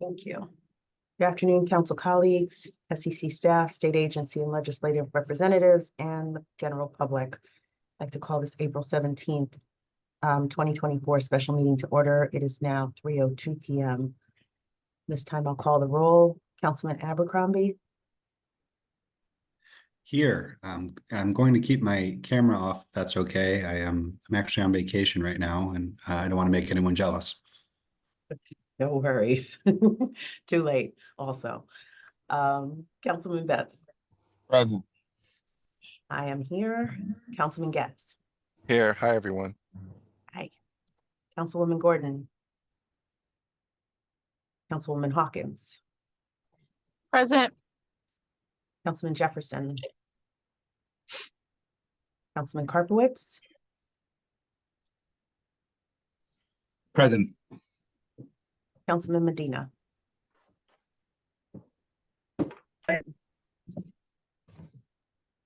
Thank you. Good afternoon, council colleagues, SEC staff, state agency and legislative representatives, and the general public. I'd like to call this April 17th, 2024 special meeting to order. It is now 3:02 p.m. This time I'll call the roll. Councilman Abercrombie. Here, I'm going to keep my camera off. If that's okay. I'm actually on vacation right now, and I don't want to make anyone jealous. No worries. Too late also. Councilman Betts. Present. I am here. Councilman Getz. Here. Hi, everyone. Hi. Councilwoman Gordon. Councilwoman Hawkins. Present. Councilman Jefferson. Councilman Karpowitz. Present. Councilman Medina.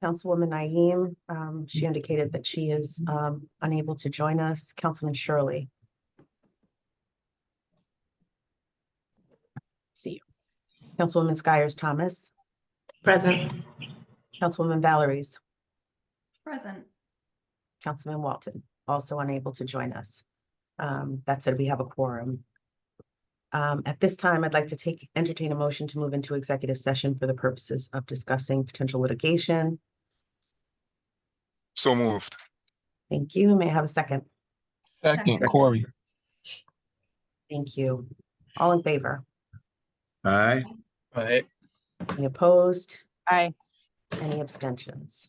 Councilwoman Naeem, she indicated that she is unable to join us. Councilman Shirley. See you. Councilwoman Skyers Thomas. Present. Councilwoman Valeries. Present. Councilman Walton, also unable to join us. That said, we have a quorum. At this time, I'd like to entertain a motion to move into executive session for the purposes of discussing potential litigation. So moved. Thank you. May I have a second? Second. Corey. Thank you. All in favor? Aye. Aye. Any opposed? Aye. Any abstentions?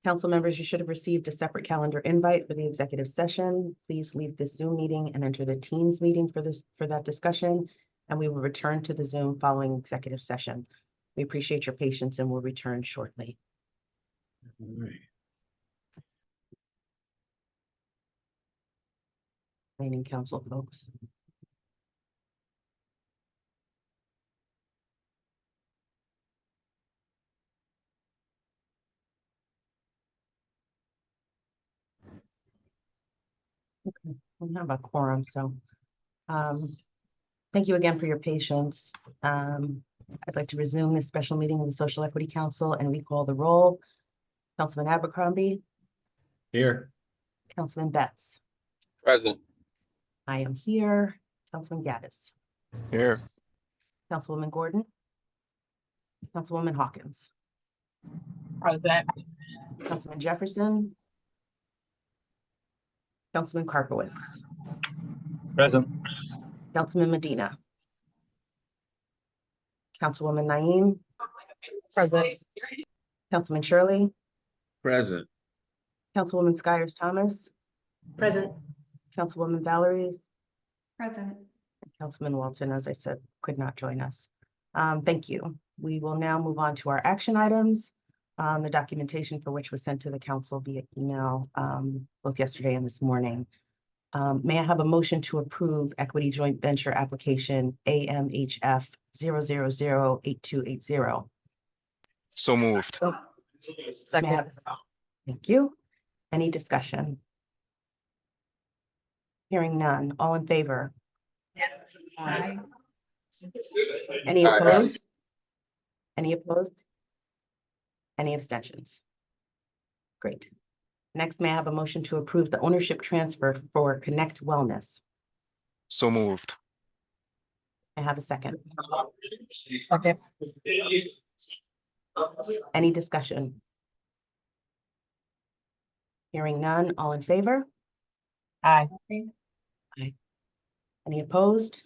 Council members, you should have received a separate calendar invite for the executive session. Please leave this Zoom meeting and enter the Teams meeting for that discussion, and we will return to the Zoom following executive session. We appreciate your patience and will return shortly. Remaining council folks. Okay, we have a quorum, so thank you again for your patience. I'd like to resume this special meeting of the Social Equity Council and recall the roll. Councilman Abercrombie. Here. Councilman Betts. Present. I am here. Councilman Gaddis. Here. Councilwoman Gordon. Councilwoman Hawkins. Present. Councilman Jefferson. Councilman Karpowitz. Present. Councilman Medina. Councilwoman Naeem. Present. Councilman Shirley. Present. Councilwoman Skyers Thomas. Present. Councilwoman Valeries. Present. Councilman Walton, as I said, could not join us. Thank you. We will now move on to our action items. The documentation for which was sent to the council via email both yesterday and this morning. May I have a motion to approve equity joint venture application AMHF 0008280? So moved. May I Second. have- Thank you. Any discussion? Hearing none. All in favor? Aye. Any Aye. opposed? Any opposed? Any abstentions? Great. Next, may I have a motion to approve the ownership transfer for Connect Wellness? So moved. I have a second. Second. Any discussion? Hearing none. All in favor? Aye. Any opposed?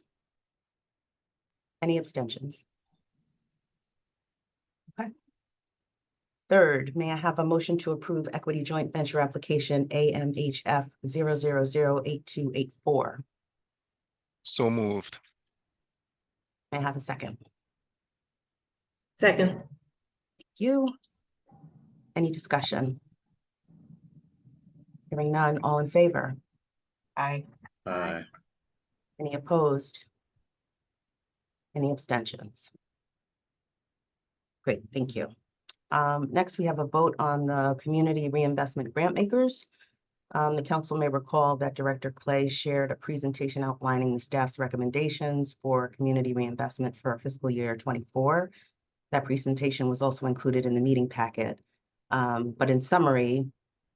Any abstentions? Okay. Third, may I have a motion to approve equity joint venture application AMHF 0008284? So moved. May I have a second? Second. Thank you. Any discussion? Hearing none, all in favor? Aye. Aye. Any opposed? Any abstentions? Great, thank you. Next, we have a vote on the community reinvestment grant makers. The council may recall that Director Clay shared a presentation outlining the staff's recommendations for community reinvestment for fiscal year 24. That presentation was also included in the meeting packet. But in summary,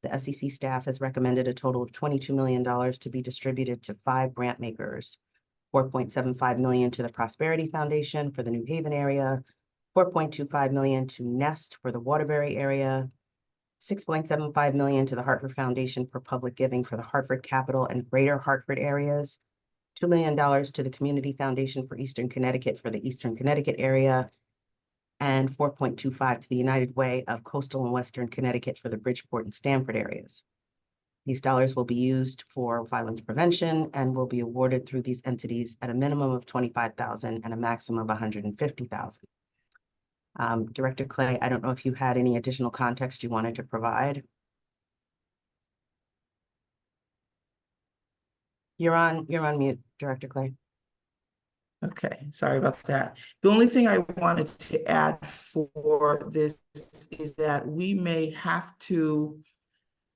the SEC staff has recommended a total of $22 million to be distributed to 5 grant makers. $4.75 million to the Prosperity Foundation for the New Haven area, $4.25 million to Nest for the Waterbury area, $6.75 million to the Hartford Foundation for Public Giving for the Hartford Capital and Greater Hartford areas, $2 million to the Community Foundation for Eastern Connecticut for the Eastern Connecticut area, and $4.25 to the United Way of Coastal and Western Connecticut for the Bridgeport and Stamford areas. These dollars will be used for violence prevention and will be awarded through these entities at a minimum of $25,000 and a maximum of $150,000. Director Clay, I don't know if you had any additional context you wanted to provide. You're on mute, Director Clay. Okay, sorry about that. The only thing I wanted to add for this is that we may have to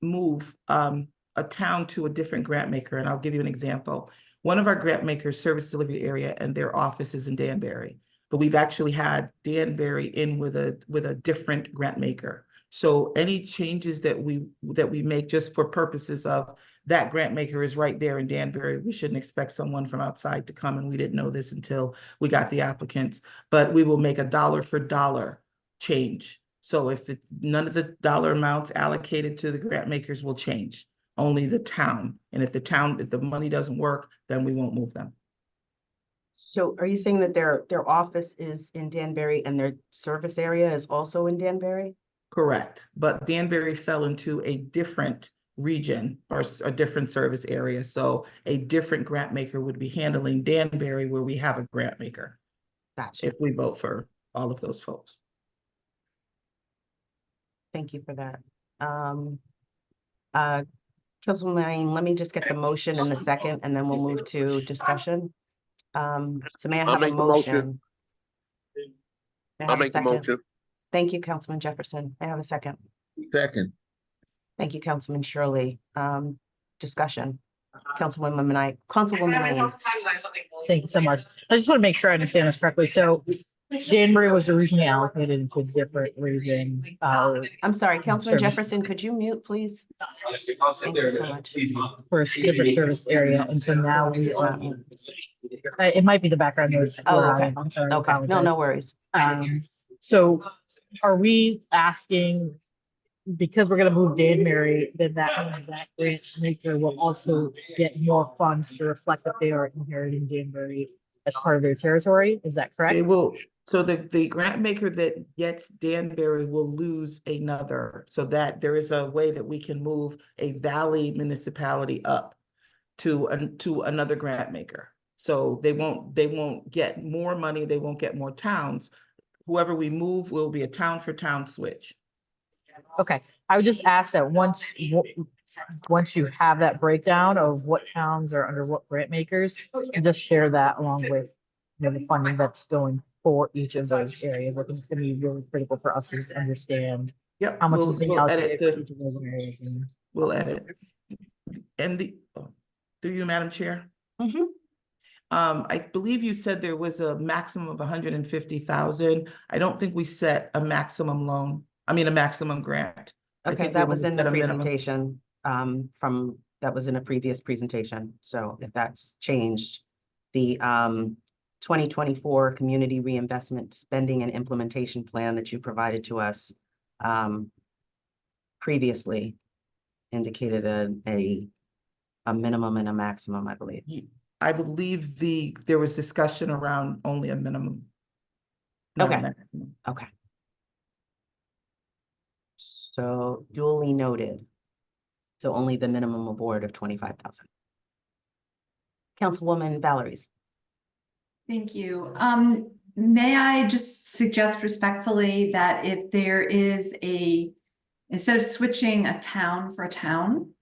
move a town to a different grant maker, and I'll give you an example. One of our grant makers, Service Delivery Area, and their office is in Danbury, but we've actually had Danbury in with a different grant maker. So any changes that we make just for purposes of that grant maker is right there in Danbury, we shouldn't expect someone from outside to come, and we didn't know this until we got the applicants, but we will make a dollar for dollar change. So if none of the dollar amounts allocated to the grant makers will change, only the town. And if the money doesn't work, then we won't move them. So are you saying that their office is in Danbury and their service area is also in Danbury? Correct, but Danbury fell into a different region or a different service area. So a different grant maker would be handling Danbury where we have a grant maker. Gotcha. If we vote for all of those folks. Thank you for that. Councilwoman, let me just get the motion in the second, and then we'll move to discussion. So may I have a make the motion? May I I'll have a make the second? motion. Thank you, Councilman Jefferson. May I have a second? Second. Thank you, Councilman Shirley. Discussion. Councilwoman Knight, Councilwoman Lane. Thank you so much. I just want to make sure I understand this correctly. So Danbury was originally allocated into a different region. I'm sorry, Councilman Service. Jefferson, could you mute, please? Thank you so much. For a different service area, and so now we It's are. not mute. It might be the background noise. Oh, where I okay. am. I'm sorry. I Okay, no apologize. worries. So are we asking, because we're gonna move Danbury, then that means that grant maker will also get more funds to reflect that they are inheriting Danbury as part of their territory? Is that correct? They will, so the grant maker that gets Danbury will lose another, so that there is a way that we can move a valley municipality up to another grant maker. So they won't get more money, they won't get more towns. Whoever we move will be a town for town switch. Okay, I would just ask that once you have that breakdown of what towns are under what grant makers, and just share that along with, the funding that's going for each of those areas. I think it's gonna be really critical for us to just understand Yep. how much is being we'll allocated edit for each of those areas. And We'll edit. And through you, Madam Chair. Mhm. I believe you said there was a maximum of 150,000. I don't think we set a maximum a maximum grant. I Okay, think we that was only in the set a minimum. presentation, that was in a previous presentation. So if that's changed, the 2024 Community Reinvestment Spending and Implementation Plan that you provided to us previously indicated a minimum and a maximum, I believe. I believe there was discussion around only a minimum. Not a Okay. maximum. Okay. So duly noted. So only the minimum award of 25,000. Councilwoman Valeries. Thank you. May I just suggest respectfully that if there is instead of switching a town for a town,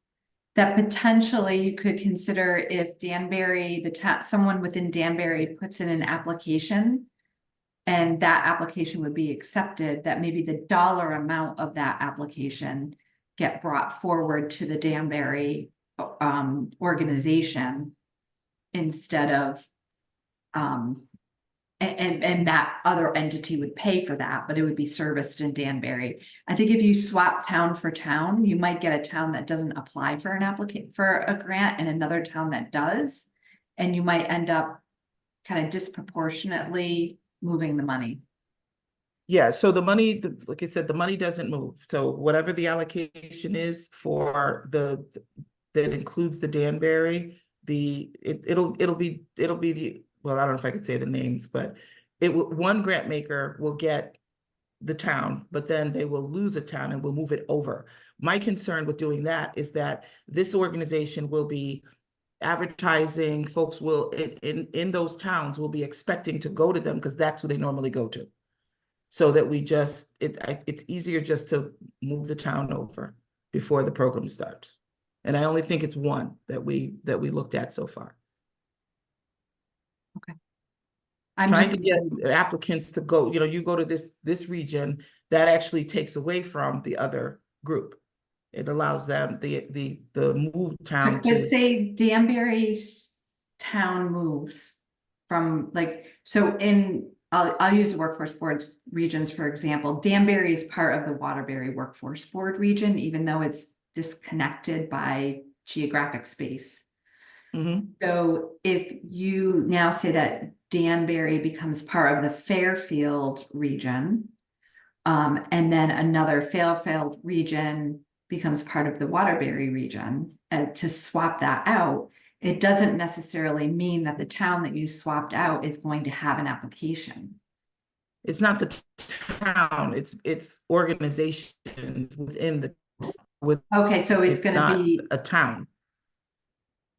that potentially you could consider if Danbury, someone within Danbury puts in an application and that application would be accepted, that maybe the dollar amount of that application get brought forward to the Danbury organization instead of and that other entity would pay for that, but it would be serviced in Danbury. I think if you swap town for town, you might get a town that doesn't apply for an applicant for a grant and another town that does. And you might end up kind of disproportionately moving the money. Yeah, so the money, like I said, the money doesn't move. So whatever the allocation is for that includes the Danbury, it'll be the, well, I don't know if I could say the names, but one grant maker will get the town, but then they will lose a town and will move it over. My concern with doing that is that this organization will be advertising, folks will, in those towns will be expecting to go to them because that's who they normally go to. So that we just, it's easier just to move the town over before the program starts. And I only think it's one that we looked at so far. I'm Trying just to get applicants to go, you go to this region, that actually takes away from the other group. It allows them, the move town But to, say Danbury's town moves from so I'll use the workforce boards regions, for example. Danbury is part of the Waterbury Workforce Board region, even though it's disconnected by geographic space. Mhm. So if you now say that Danbury becomes part of the Fairfield region, and then another Fairfield region becomes part of the Waterbury region, to swap that out, it doesn't necessarily mean that the town that you swapped out is going to have an application. it's not the town, it's organizations within Okay, so it's gonna not be, a town.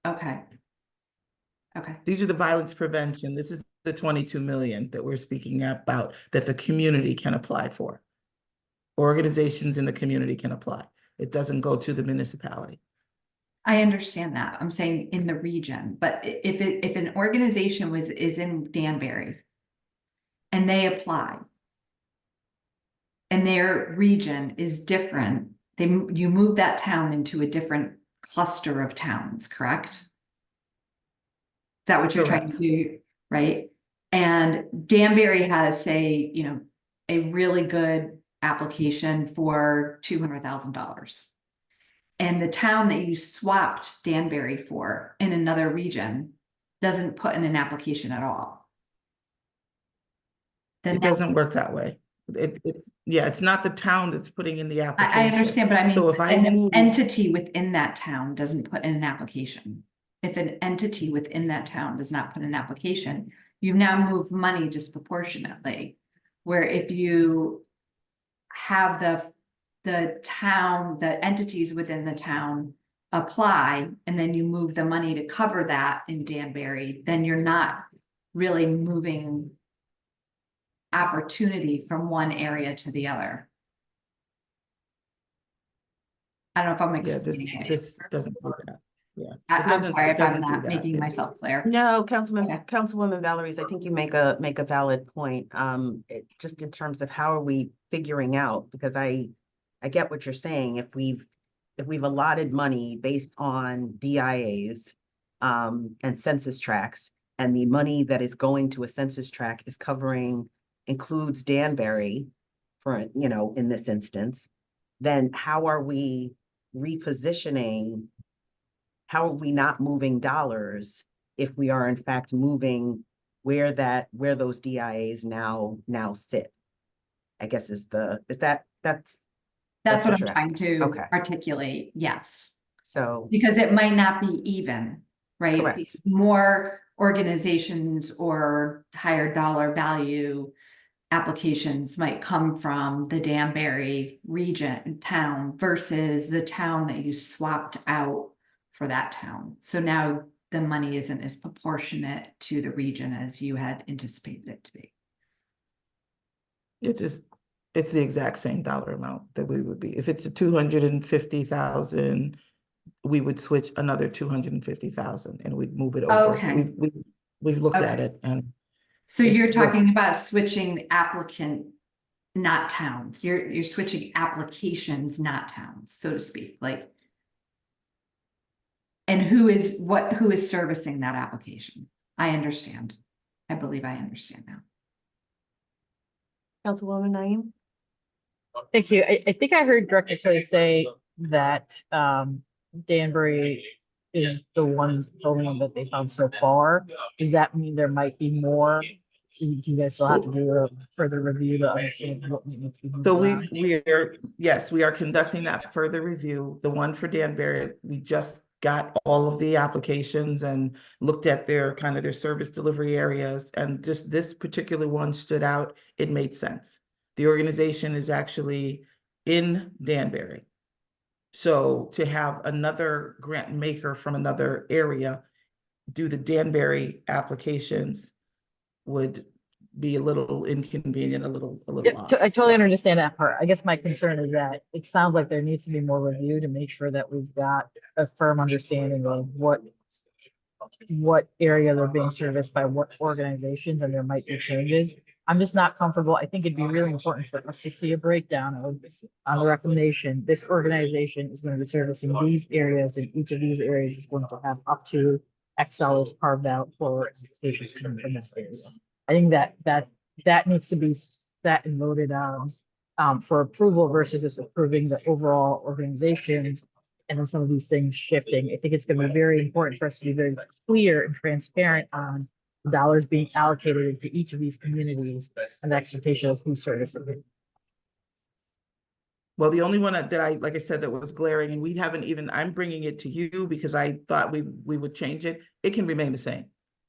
okay. Okay, These are the violence prevention. This is the 22 million that we're speaking about that the community can apply for. Organizations in the community can apply. It doesn't go to the municipality. I understand that. I'm saying in the region, but if an organization is in Danbury and they apply and their region is different, you move that town into a different cluster of towns, correct? Is that what you're trying to do, right? And Danbury has, say, a really good application for $200,000. And the town that you swapped Danbury for in another region doesn't put in an application at all. Then It doesn't work that way. It's not the town that's putting in the application. I understand, but I mean, So if I an move, entity within that town doesn't put in an application. If an entity within that town does not put in an application, you've now moved money disproportionately. Where if you have the town, the entities within the town apply, and then you move the money to cover that in Danbury, then you're not really moving opportunity from one area to the other. I don't know if I'm yeah, explaining it. this doesn't do that. Yeah. I'm sorry if I'm not making myself clear. No, Okay. Councilwoman Valories, I think you make a valid point. Just in terms of how are we figuring out, because I get what you're saying. If we've allotted money based on DIAs and census tracts, and the money that is going to a census tract includes Danbury for, in this instance, then how are we repositioning? How are we not moving dollars if we are in fact moving where those DIAs now sit? I guess that's That's what I'm you're trying asking. to Okay. articulate, yes. So, Because it might not be even, right? Correct. More organizations or higher dollar value applications might come from the Danbury region town versus the town that you swapped out for that town. So now the money isn't as proportionate to the region as you had anticipated it to be. It's the exact same dollar amount that we would be. If it's a 250,000, we would switch another 250,000 and we'd move it over. Okay. We've looked at Okay. it and So It you're worked. talking about switching the applicant not towns. You're switching applications, not towns, so to speak, like. And who is servicing that application? I understand. I believe I understand now. Councilwoman Naeem? Thank you. I think I heard Director Shelley say that Danbury is the one that they found so far. Does that mean there might be more? Do you guys still have to do a further review to understand what we need to do? So we are conducting that further review. The one for Danbury, we just got all of the applications and looked at their kind of their service delivery areas, and just this particular one stood out. It made sense. The organization is actually in Danbury. So to have another grant maker from another area do the Danbury applications would be a little inconvenient, a little Yeah, off. I totally understand that part. I guess my concern is that it sounds like there needs to be more review to make sure that we've got a firm understanding of what area they're being serviced by what organizations, and there might be changes. I'm just not comfortable. I think it'd be really important for us to see a breakdown of, on the recommendation, this organization is going to be servicing these areas, and each of these areas is going to have up to X dollars carved out for patients coming from this area. I think that needs to be set and voted on for approval versus just approving the overall organizations and then some of these things shifting. I think it's going to be very important for us to be very clear and transparent on the dollars being allocated into each of these communities and the expectation of who's servicing it. Well, the only one that I, like I said, that was glaring, and we haven't even, I'm bringing it to you because I thought we would change it. It can remain the same.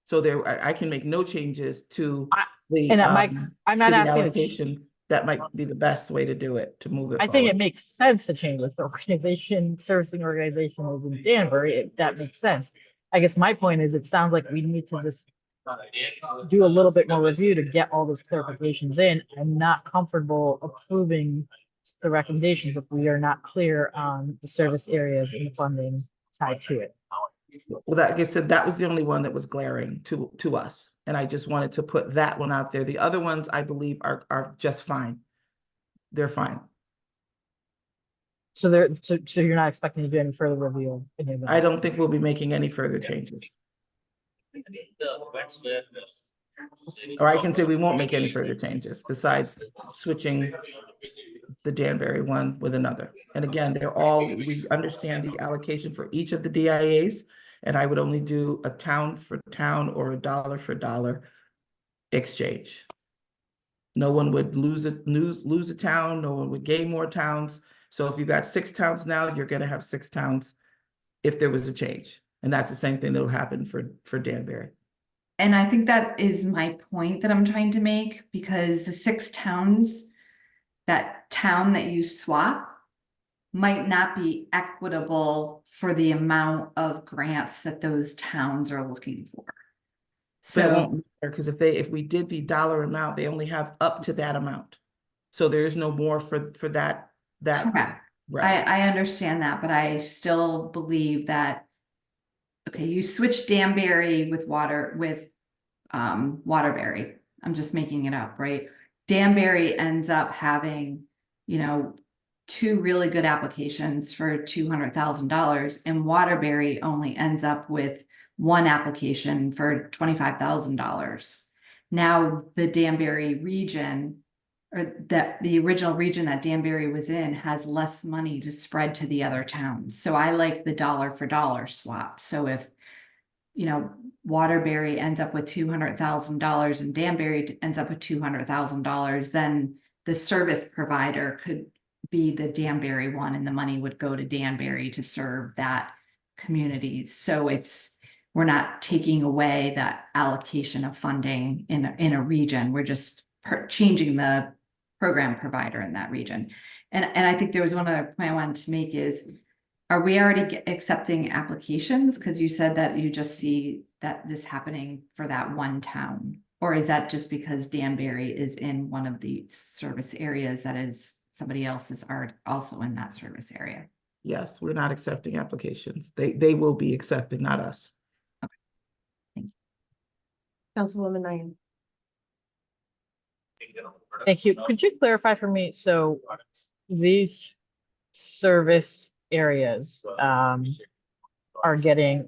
So I can make no changes to the, And I'm not to the asking. allocation. That might be the best way to do it, to move it I think it forward. makes sense to change if the organization, servicing organization is in Danbury, that makes sense. I guess my point is, it sounds like we need to just do a little bit more review to get all those clarifications in. I'm not comfortable approving the recommendations if we are not clear on the service areas and the funding tied to it. Well, like I said, that was the only one that was glaring to us. And I just wanted to put that one out there. The other ones, I believe, are just fine. They're fine. So so you're not expecting to do any further review of any of them? I don't think we'll be making any further changes. Or I can say we won't make any further changes besides switching the Danbury one with another. And again, we understand the allocation for each of the DIAs, and I would only do a town for town or a dollar for dollar exchange. No one would lose a town, no one would gain more towns. So if you've got 6 towns now, you're gonna have 6 towns if there was a change. And that's the same thing that'll happen for Danbury. And I think that is my point that I'm trying to make, because the 6 towns, that town that you swap might not be equitable for the amount of grants that those towns are looking for. So it So, won't matter, because if we did the dollar amount, they only have up to that amount. So there is no more for that. correct. Right. I understand that, but I still believe that, okay, you switch Danbury with Waterbury. I'm just making it up, right? Danbury ends up having, 2 really good applications for $200,000, and Waterbury only ends up with 1 application for $25,000. Now the Danbury region, or that the original region that Danbury was in, has less money to spread to the other towns. So I like the dollar for dollar swap. So if, Waterbury ends up with $200,000 and Danbury ends up with $200,000, then the service provider could be the Danbury one, and the money would go to Danbury to serve that community. So we're not taking away that allocation of funding in a region. We're just changing the program provider in that region. And I think there was one other point I wanted to make is, are we already accepting applications? Because you said that you just see that this happening for that one town, or is that just because Danbury is in one of the service areas that is somebody else is also in that service area? Yes, we're not accepting applications. They will be accepted, not us. Councilwoman Naeem? Thank you. Could you clarify for me? So these service areas are getting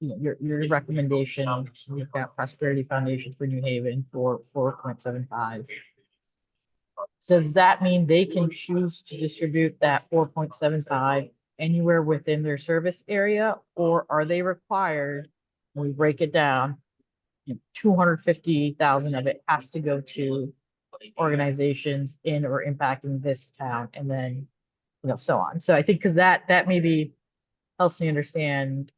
your recommendation. We've got Prosperity Foundation for New Haven for 4.75. Does that mean they can choose to distribute that 4.75 anywhere within their service area, or are they required, when we break it down, 250,000 of it has to go to organizations in or impacting this town, and then, so on. So I think because that maybe helps me understand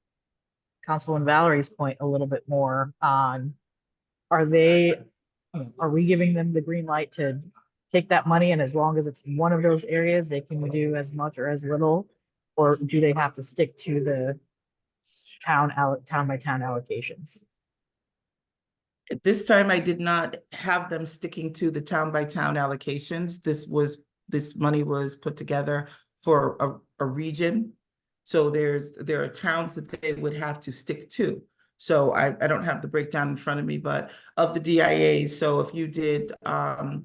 Councilwoman Valerie's point a little bit more on, are we giving them the green light to take that money, and as long as it's one of those areas, they can do as much or as little? Or do they have to stick to the town by town allocations? At this time, I did not have them sticking to the town by town allocations. This money was put together for a region. So there are towns that they would have to stick to. So I don't have the breakdown in front of me, but of the DIAs, so if you did, I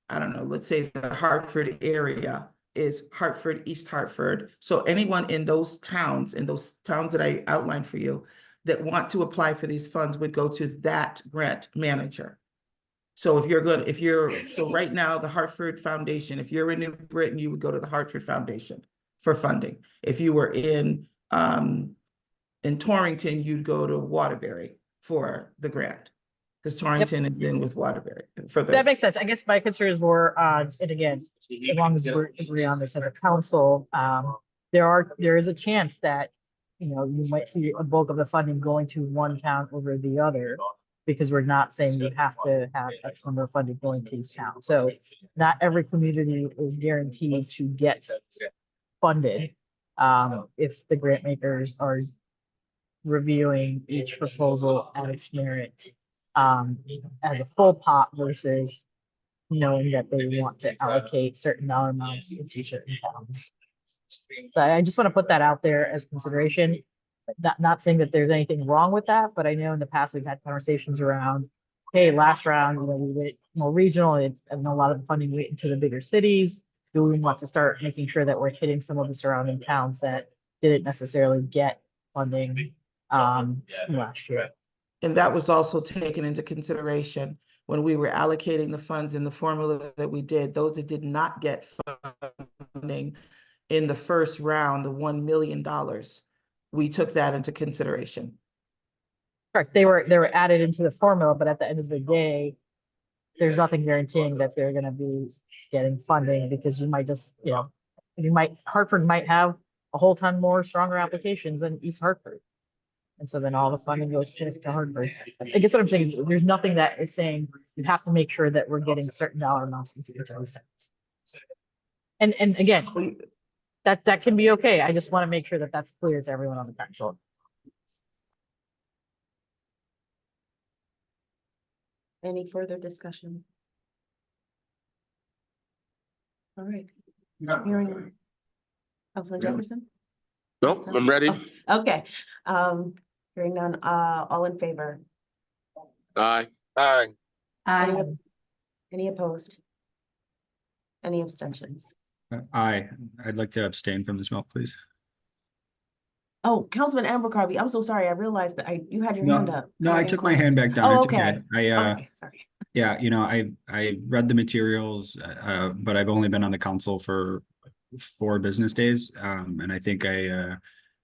don't know, let's say the Hartford area is Hartford, East Hartford. So anyone in those towns that I outlined for you that want to apply for these funds would go to that grant manager. So so right now, the Hartford Foundation, if you're in New Britain, you would go to the Hartford Foundation for funding. If you were in Torrington, you'd go to Waterbury for the grant. Because Torrington is in with Waterbury for the. That makes sense. I guess my concern is more, and again, as long as we agree on this as a council, there is a chance that, you might see a bulk of the funding going to one town over the other, because we're not saying you have to have X number of funding going to each town. So not every community is guaranteed to get funded if the grant makers are reviewing each proposal at its merit as a full pot versus knowing that they want to allocate certain dollar amounts into certain towns. So I just want to put that out there as consideration. Not saying that there's anything wrong with that, but I know in the past we've had conversations around, hey, last round, we went more regional, and a lot of the funding went into the bigger cities. Do we want to start making sure that we're hitting some of the surrounding towns that didn't necessarily get funding last year? And that was also taken into consideration when we were allocating the funds in the formula that we did. Those that did not get funding in the first round, the $1 million, we took that into consideration. Correct. They were added into the formula, but at the end of the day, there's nothing guaranteeing that they're going to be getting funding, because you might just, Hartford might have a whole ton more stronger applications than East Hartford. And so then all the funding goes to Hartford. I guess what I'm saying is there's nothing that is saying you have to make sure that we're getting certain dollar amounts into each of these centers. And again, that can be okay. I just want to make sure that that's clear to everyone on the council. Any further discussion? All right. Hearing Councilman Jefferson? Nope, I'm ready. Okay, hearing none, all in favor? Aye. Aye. Any opposed? Any abstentions? I'd like to abstain from this vote, please. Oh, Councilman Amber Carby, I'm so sorry. I realized that you had your hand up. No, I took my hand back down. Oh, It's okay. Okay, sorry. Yeah, I read the materials, but I've only been on the council for 4 business days. And I think I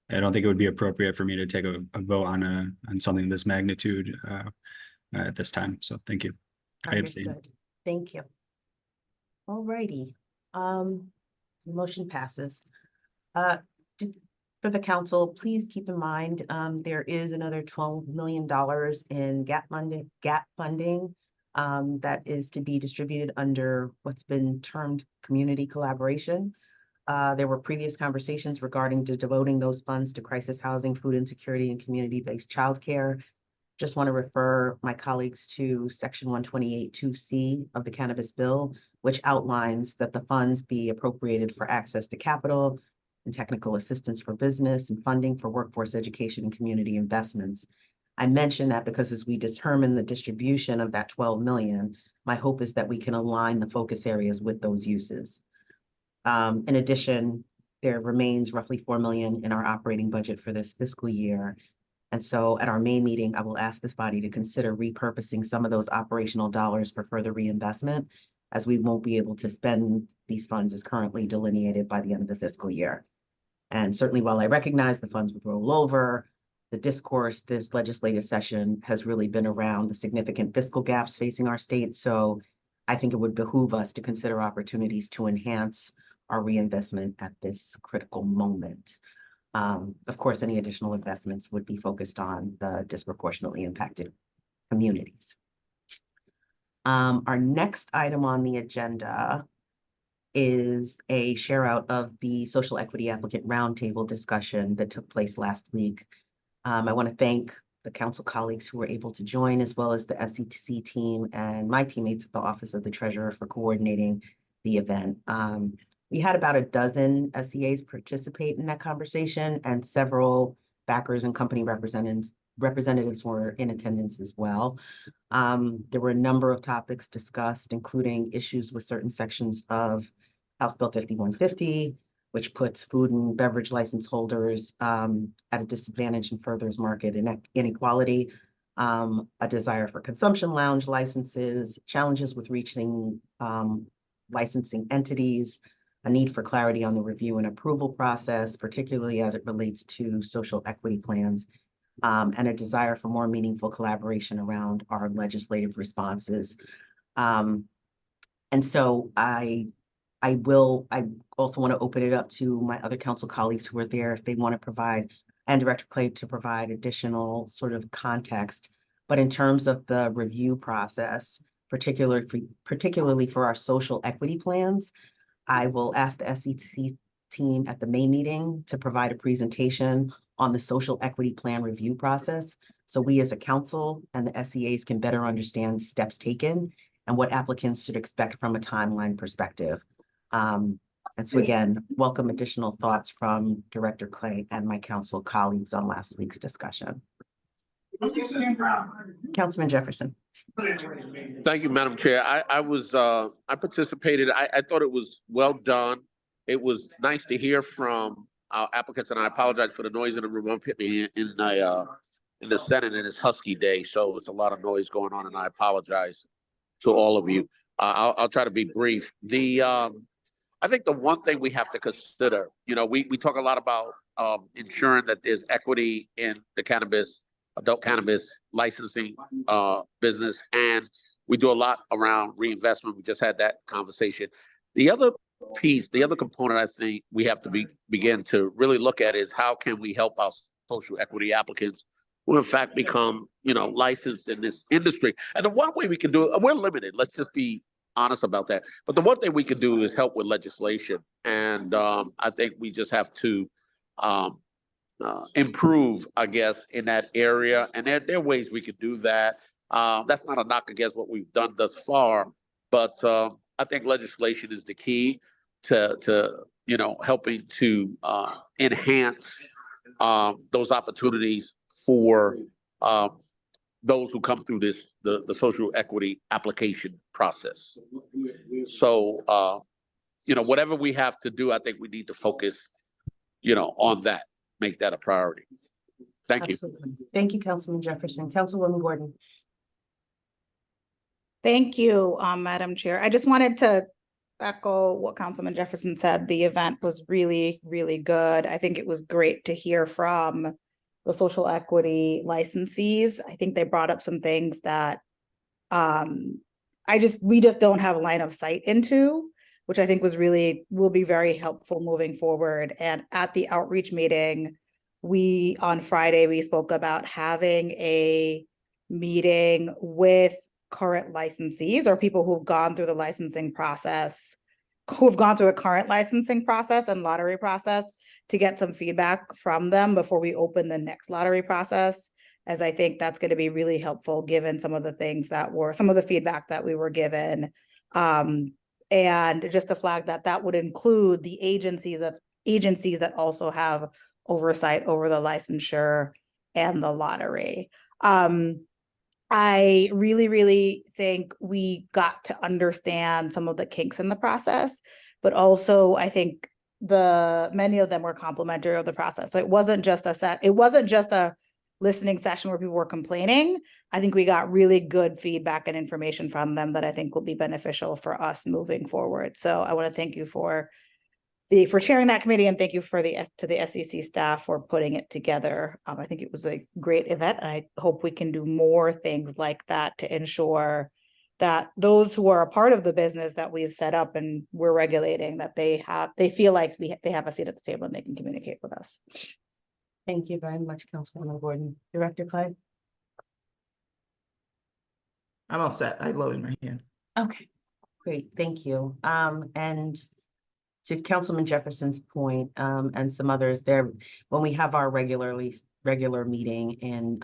don't think it would be appropriate for me to take a vote on something this magnitude at this time. So thank you. I abstain. Understood. Thank you. All righty. Motion passes. For the council, please keep in mind, there is another $12 million in gap funding that is to be distributed under what's been termed community collaboration. There were previous conversations regarding devoting those funds to crisis housing, food insecurity, and community-based childcare. Just want to refer my colleagues to Section 128(2)(c) of the Cannabis Bill, which outlines that the funds be appropriated for access to capital and technical assistance for business and funding for workforce education and community investments. I mention that because as we determine the distribution of that 12 million, my hope is that we can align the focus areas with those uses. In addition, there remains roughly 4 million in our operating budget for this fiscal year. And so at our May meeting, I will ask this body to consider repurposing some of those operational dollars for further reinvestment, as we won't be able to spend these funds as currently delineated by the end of the fiscal year. And certainly while I recognize the funds would roll over, the discourse this legislative session has really been around the significant fiscal gaps facing our state. So I think it would behoove us to consider opportunities to enhance our reinvestment at this critical moment. Of course, any additional investments would be focused on the disproportionately impacted communities. Our next item on the agenda is a share out of the social equity applicant roundtable discussion that took place last week. I want to thank the council colleagues who were able to join, as well as the SEC team and my teammates at the Office of the Treasurer for coordinating the event. We had about a dozen SEAs participate in that conversation, and several backers and company representatives were in attendance as well. There were a number of topics discussed, including issues with certain sections of House Bill 5150, which puts food and beverage license holders at a disadvantage and furthers market inequality, a desire for consumption lounge licenses, challenges with reaching licensing entities, a need for clarity on the review and approval process, particularly as it relates to social equity plans, and a desire for more meaningful collaboration around our legislative responses. And so I also want to open it up to my other council colleagues who are there if they want to provide, and Director Clay to provide additional sort of context. But in terms of the review process, particularly for our social equity plans, I will ask the SEC team at the May meeting to provide a presentation on the social equity plan review process, so we as a council and the SEAs can better understand steps taken and what applicants should expect from a timeline perspective. And so again, welcome additional thoughts from Director Clay and my council colleagues on last week's discussion. Councilman Jefferson. Thank you, Madam Chair. I participated. I thought it was well done. It was nice to hear from our applicants, and I apologize for the noise in the room. I'm in the Senate, and it's husky day, so it's a lot of noise going on, and I apologize to all of you. I'll try to be brief. I think the one thing we have to consider, we talk a lot about ensuring that there's equity in the adult cannabis licensing business, and we do a lot around reinvestment. We just had that conversation. The other piece, the other component I think we have to begin to really look at is how can we help our social equity applicants who in fact become, licensed in this industry. And the one way we can do it, we're limited. Let's just be honest about that. But the one thing we can do is help with legislation. And I think we just have to improve, I guess, in that area. And there are ways we can do that. That's not a knock against what we've done thus far, but I think legislation is the key to helping to enhance those opportunities for those who come through the social equity application process. So whatever we have to do, I think we need to focus on that, make that a priority. Thank you. Absolutely. Thank you, Councilman Jefferson. Councilwoman Gordon. Thank you, Madam Chair. I just wanted to echo what Councilman Jefferson said. The event was really, really good. I think it was great to hear from the social equity licensees. I think they brought up some things that we just don't have a line of sight into, which I think will be very helpful moving forward. And at the outreach meeting, on Friday, we spoke about having a meeting with current licensees or people who've gone through the licensing process, who've gone through the current licensing process and lottery process, to get some feedback from them before we open the next lottery process, as I think that's going to be really helpful given some of the feedback that we were given. And just to flag that would include the agencies that also have oversight over the licensure and the lottery. I really, really think we got to understand some of the kinks in the process, but also I think many of them were complimentary of the process. So it wasn't just a listening session where people were complaining. I think we got really good feedback and information from them that I think will be beneficial for us moving forward. So I want to thank you for chairing that committee, and thank you to the SEC staff for putting it together. I think it was a great event. And I hope we can do more things like that to ensure that those who are a part of the business that we've set up and we're regulating, that they feel like they have a seat at the table and they can communicate with us. Thank you very much, Councilwoman Gordon. Director Clay? I'm all set. I lowered my hand. Okay, great, thank you. And to Councilman Jefferson's point, and some others there, when we have our regular meeting in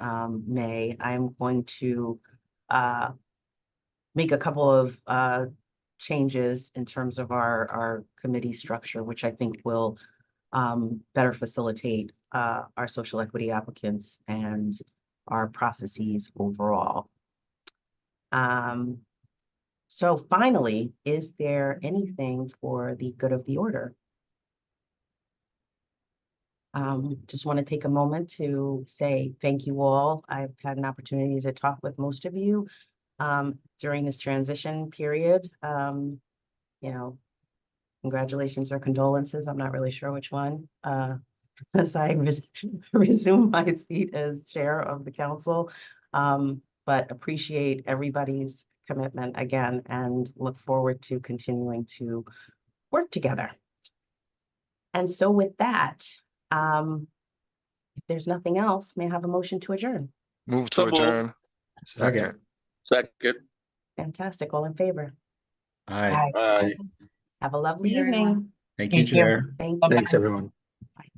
May, I'm going to make a couple of changes in terms of our committee structure, which I think will better facilitate our social equity applicants and our processes overall. So finally, is there anything for the good of the order? Just want to take a moment to say thank you all. I've had an opportunity to talk with most of you during this transition period. You know, congratulations or condolences. I'm not really sure which one. As I resume my seat as chair of the council, but appreciate everybody's commitment again and look forward to continuing to work together. And so with that, if there's nothing else, may I have a motion to adjourn? Move So to moved. adjourn. Second. Second. Fantastic, all in favor? Aye. Aye. Have a lovely Thank you, everyone. evening. Thank you, Thank you. Chair. Thank you. Thanks, everyone. Bye.